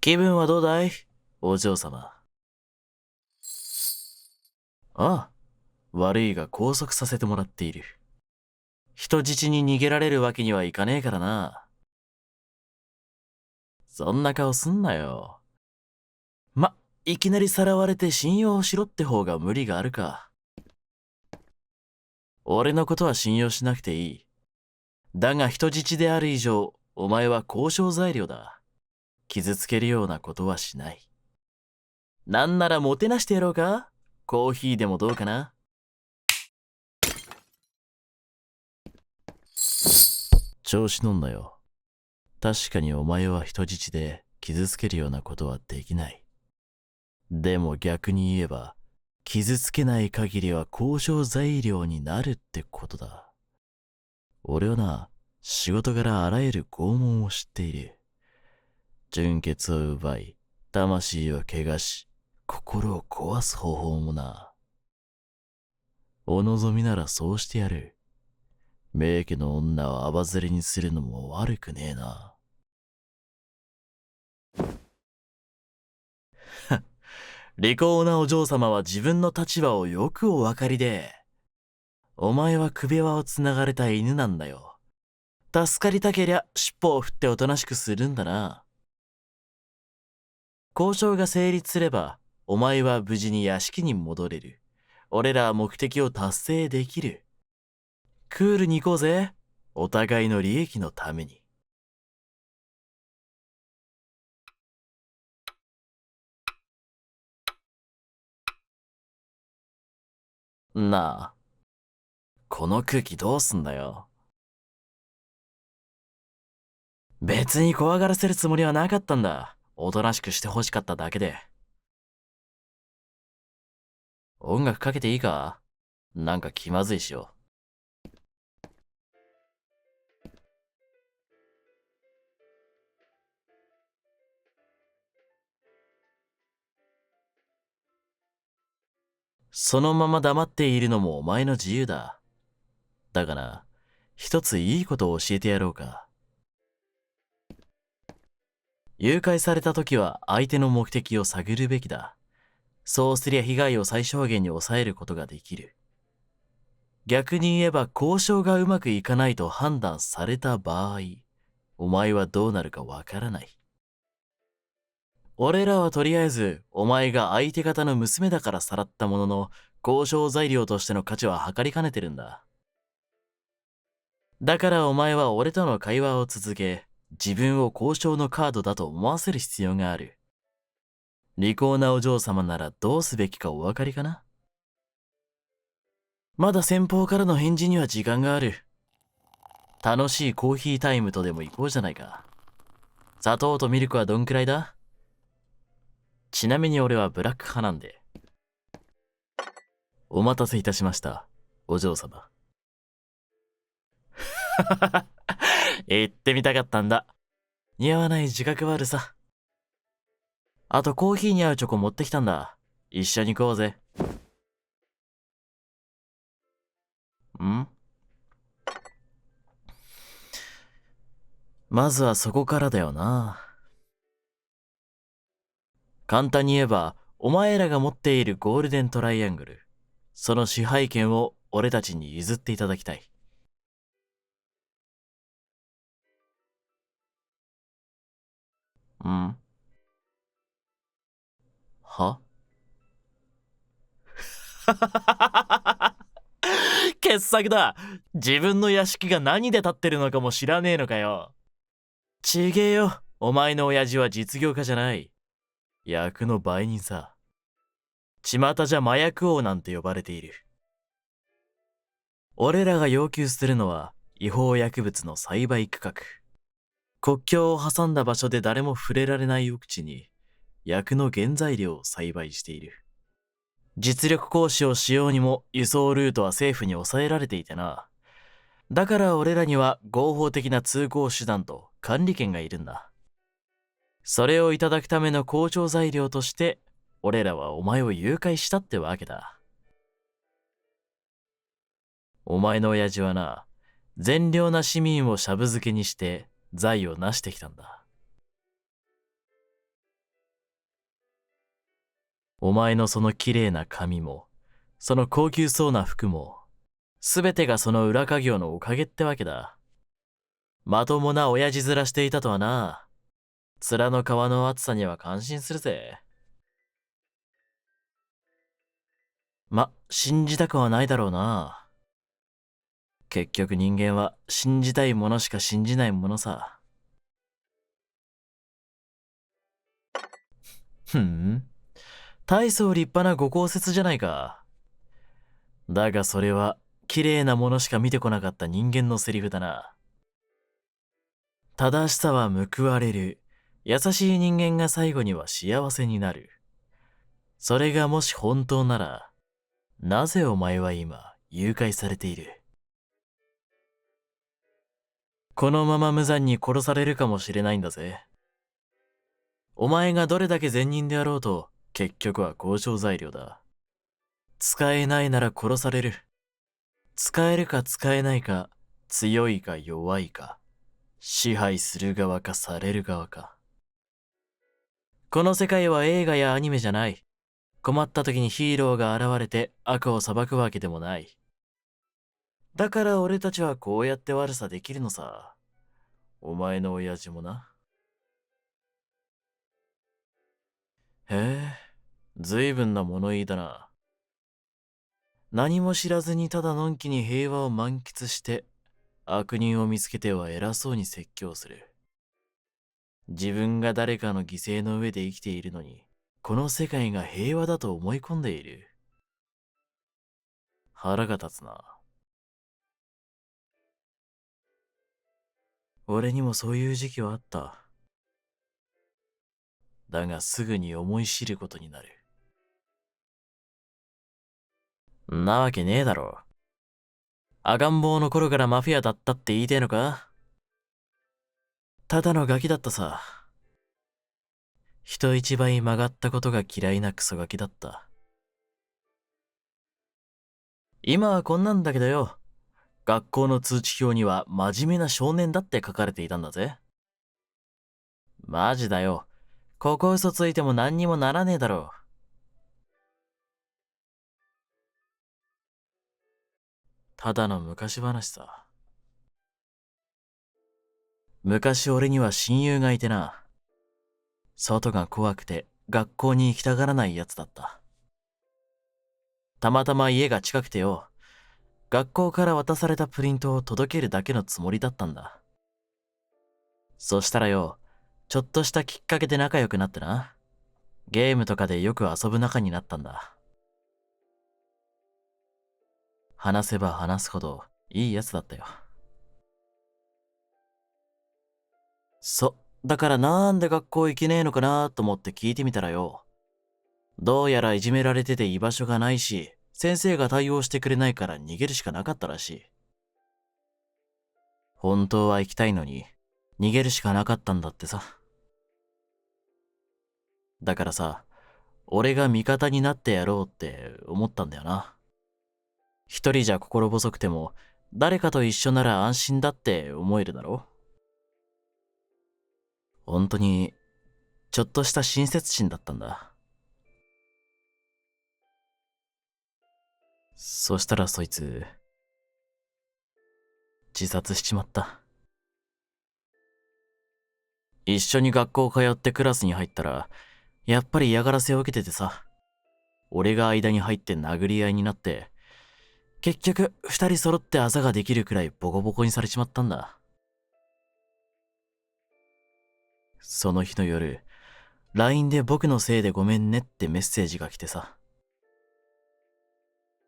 気分はどうだいお嬢様。ああ、悪いが拘束させてもらっている。人質に逃げられるわけにはいかねえからな。そんな顔すんなよ。いきなりさらわれて信用しろって方が無理があるか。俺のことは信用しなくていい。だが人質である以上、お前は交渉材料だ。傷つけるようなことはしない。なんならもてなしてやろうか。コーヒーでもどうかな。調子乗んなよ。確かにお前は人質で傷つけるようなことはできない。でも逆に言えば、傷つけない限りは交渉材料になるってことだ。俺はな、仕事柄あらゆる拷問を知っている。純血を奪い、魂を汚し、心を壊す方法もな。お望みならそうしてやる。名家の女をアバズレにするのも悪くねえな。利口なお嬢様は自分の立場をよくお分かりで。お前は首輪をつながれた犬なんだよ。助かりたけりゃ尻尾を振っておとなしくするんだな。交渉が成立すれば、お前は無事に屋敷に戻れる。俺らは目的を達成できる。クールに行こうぜ。お互いの利益のために。なあ、この空気どうすんだよ。別に怖がらせるつもりはなかったんだ。おとなしくして欲しかっただけで。音楽かけていいか？なんか気まずいしよ。そのまま黙っているのもお前の自由だ。だがな、一ついいことを教えてやろうか。誘拐された時は相手の目的を探るべきだ。そうすりゃ被害を最小限に抑えることができる。逆に言えば交渉がうまくいかないと判断された場合、お前はどうなるかわからない。俺らはとりあえず、お前が相手方の娘だからさらったものの、交渉材料としての価値は測りかねてるんだ。だからお前は俺との会話を続け、自分を交渉のカードだと思わせる必要がある。利口なお嬢様ならどうすべきかお分かりかな？まだ先方からの返事には時間がある。楽しいコーヒータイムとでも行こうじゃないか。砂糖とミルクはどんくらいだ？ちなみに俺はブラック派なんで。お待たせいたしました、お嬢様。言ってみたかったんだ。似合わない自覚はあるさ。あとコーヒーに合うチョコ持ってきたんだ。一緒に行こうぜ。ん？まずはそこからだよな。簡単に言えば、お前らが持っているゴールデントライアングル。その支配権を俺たちに譲っていただきたい。ん？は？傑作だ。自分の屋敷が何で建ってるのかも知らねえのかよ。ちげえよ。お前の親父は実業家じゃない。役の売人さ。巷じゃ麻薬王なんて呼ばれている。俺らが要求するのは違法薬物の栽培区画。国境を挟んだ場所で誰も触れられない奥地に薬の原材料を栽培している。実力行使をしようにも輸送ルートは政府に抑えられていてな。だから俺らには合法的な通行手段と管理権がいるんだ。それをいただくための交渉材料として俺らはお前を誘拐したってわけだ。お前の親父はな、善良な市民をシャブ漬けにして財を成してきたんだ。お前のその綺麗な髪も、その高級そうな服も、すべてがその裏稼業のおかげってわけだ。まともな親父面していたとはな。面の皮の厚さには感心するぜ。信じたくはないだろうな。結局人間は信じたいものしか信じないものさ。大層立派なご公説じゃないか。だがそれは、綺麗なものしか見てこなかった人間のセリフだな。正しさは報われる。優しい人間が最後には幸せになる。それがもし本当なら、なぜお前は今、誘拐されている？このまま無残に殺されるかもしれないんだぜ。お前がどれだけ善人であろうと、結局は交渉材料だ。使えないなら殺される。使えるか使えないか、強いか弱いか、支配する側かされる側か。この世界は映画やアニメじゃない。困った時にヒーローが現れて悪を裁くわけでもない。だから俺たちはこうやって悪さできるのさ。お前の親父もな。へえ、随分な物言いだな。何も知らずにただのんきに平和を満喫して、悪人を見つけては偉そうに説教する。自分が誰かの犠牲の上で生きているのに、この世界が平和だと思い込んでいる。腹が立つな。俺にもそういう時期はあった。だがすぐに思い知ることになる。んなわけねえだろ。赤ん坊の頃からマフィアだったって言いてえのか？ただのガキだったさ。人一倍曲がったことが嫌いなクソガキだった。今はこんなんだけどよ。学校の通知表には真面目な少年だって書かれていたんだぜ。マジだよ。ここ嘘ついても何にもならねえだろ。ただの昔話さ。昔俺には親友がいてな。外が怖くて学校に行きたがらないやつだった。たまたま家が近くてよ。学校から渡されたプリントを届けるだけのつもりだったんだ。そしたらよ、ちょっとしたきっかけで仲良くなってな。ゲームとかでよく遊ぶ仲になったんだ。話せば話すほどいいやつだったよ。だからなんで学校行けねえのかなと思って聞いてみたらよ。どうやらいじめられてて居場所がないし、先生が対応してくれないから逃げるしかなかったらしい。本当は行きたいのに、逃げるしかなかったんだってさ。だからさ、俺が味方になってやろうって思ったんだよな。一人じゃ心細くても、誰かと一緒なら安心だって思えるだろ？本当に、ちょっとした親切心だったんだ。そしたらそいつ、自殺しちまった。一緒に学校通ってクラスに入ったら、やっぱり嫌がらせを受けててさ。俺が間に入って殴り合いになって、結局二人揃ってあざができるくらいボコボコにされちまったんだ。その日の夜、LINE で僕のせいでごめんねってメッセージが来てさ。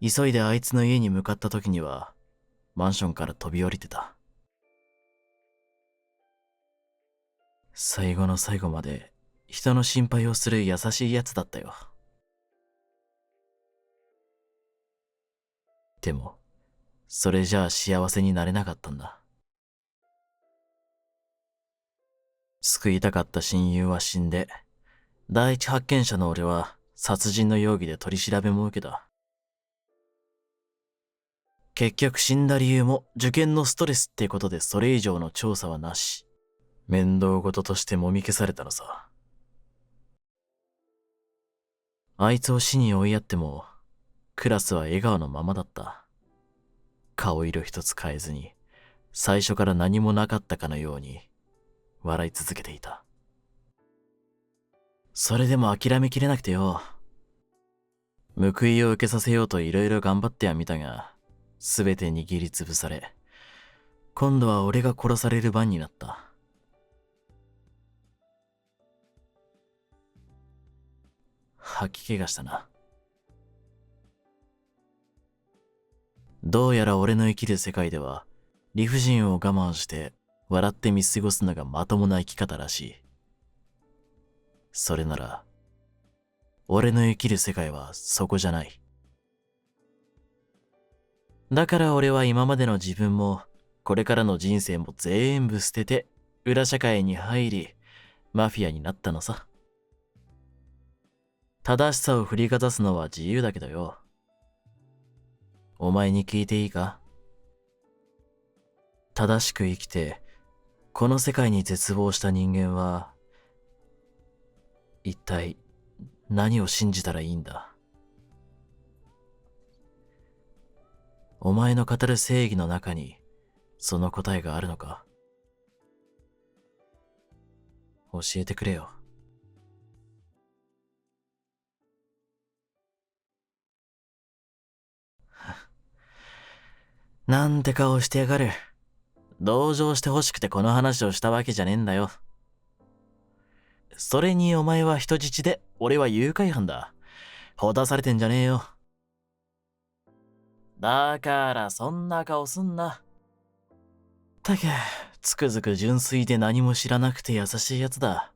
急いであいつの家に向かった時には、マンションから飛び降りてた。最後の最後まで人の心配をする優しいやつだったよ。でも、それじゃあ幸せになれなかったんだ。救いたかった親友は死んで、第一発見者の俺は殺人の容疑で取り調べも受けた。結局死んだ理由も受験のストレスってことでそれ以上の調査はなし。面倒事としてもみ消されたのさ。あいつを死に追いやっても、クラスは笑顔のままだった。顔色一つ変えずに、最初から何もなかったかのように、笑い続けていた。それでも諦めきれなくてよ。報いを受けさせようといろいろ頑張ってはみたが、すべて握りつぶされ、今度は俺が殺される番になった。吐き気がしたな。どうやら俺の生きる世界では、理不尽を我慢して笑って見過ごすのがまともな生き方らしい。それなら、俺の生きる世界はそこじゃない。だから俺は今までの自分も、これからの人生も全部捨てて、裏社会に入り、マフィアになったのさ。正しさを振りかざすのは自由だけどよ。お前に聞いていいか？正しく生きて、この世界に絶望した人間は、一体何を信じたらいいんだ？お前の語る正義の中に、その答えがあるのか？教えてくれよ。なんて顔してやがる。同情してほしくてこの話をしたわけじゃねえんだよ。それにお前は人質で、俺は誘拐犯だ。ほだされてんじゃねえよ。だからそんな顔すんな。たけ、つくづく純粋で何も知らなくて優しいやつだ。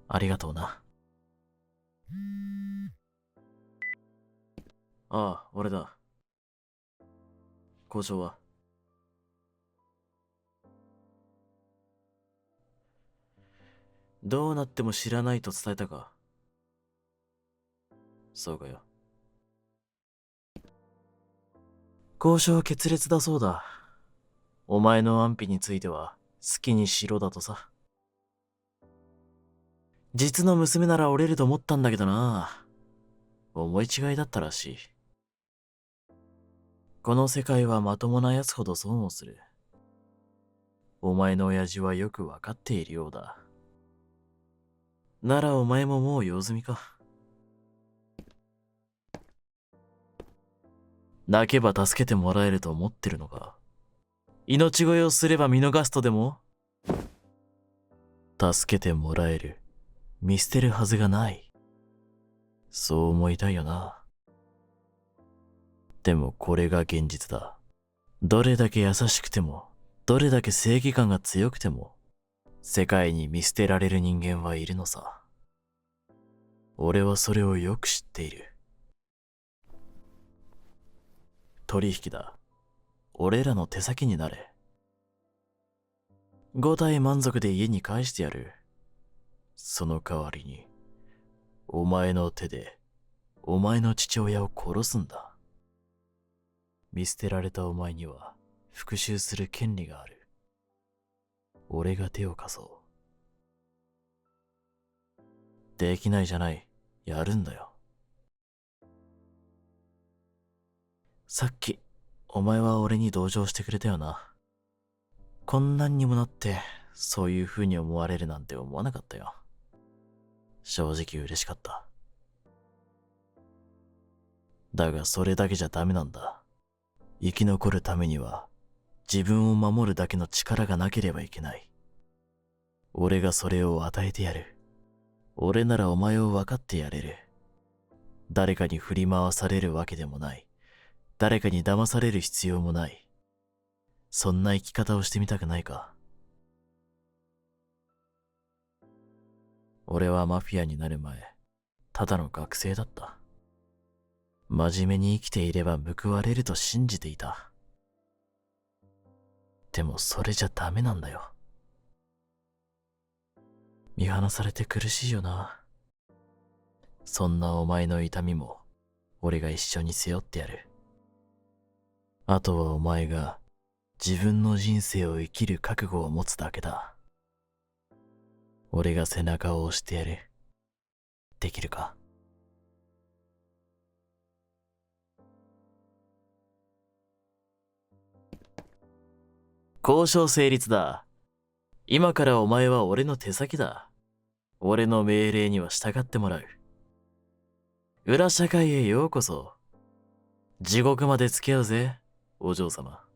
ありがとうな。ああ、俺だ。交渉は？どうなっても知らないと伝えたか？そうかよ。交渉決裂だそうだ。お前の安否については好きにしろだとさ。実の娘なら折れると思ったんだけどな。思い違いだったらしい。この世界はまともな奴ほど損をする。お前の親父はよくわかっているようだ。ならお前ももう用済みか。泣けば助けてもらえると思ってるのか？命乞いをすれば見逃すとでも？助けてもらえる。見捨てるはずがない。そう思いたいよな。でもこれが現実だ。どれだけ優しくても、どれだけ正義感が強くても、世界に見捨てられる人間はいるのさ。俺はそれをよく知っている。取引だ。俺らの手先になれ。5体満足で家に返してやる。その代わりに、お前の手で、お前の父親を殺すんだ。見捨てられたお前には、復讐する権利がある。俺が手を貸そう。できないじゃない。やるんだよ。さっき、お前は俺に同情してくれたよな。こんなんにもなって、そういう風に思われるなんて思わなかったよ。正直嬉しかった。だがそれだけじゃダメなんだ。生き残るためには、自分を守るだけの力がなければいけない。俺がそれを与えてやる。俺ならお前を分かってやれる。誰かに振り回されるわけでもない。誰かに騙される必要もない。そんな生き方をしてみたくないか？俺はマフィアになる前、ただの学生だった。真面目に生きていれば報われると信じていた。でもそれじゃダメなんだよ。見放されて苦しいよな。そんなお前の痛みも、俺が一緒に背負ってやる。あとはお前が、自分の人生を生きる覚悟を持つだけだ。俺が背中を押してやる。できるか？交渉成立だ。今からお前は俺の手先だ。俺の命令には従ってもらう。裏社会へようこそ。地獄まで付き合うぜ、お嬢様。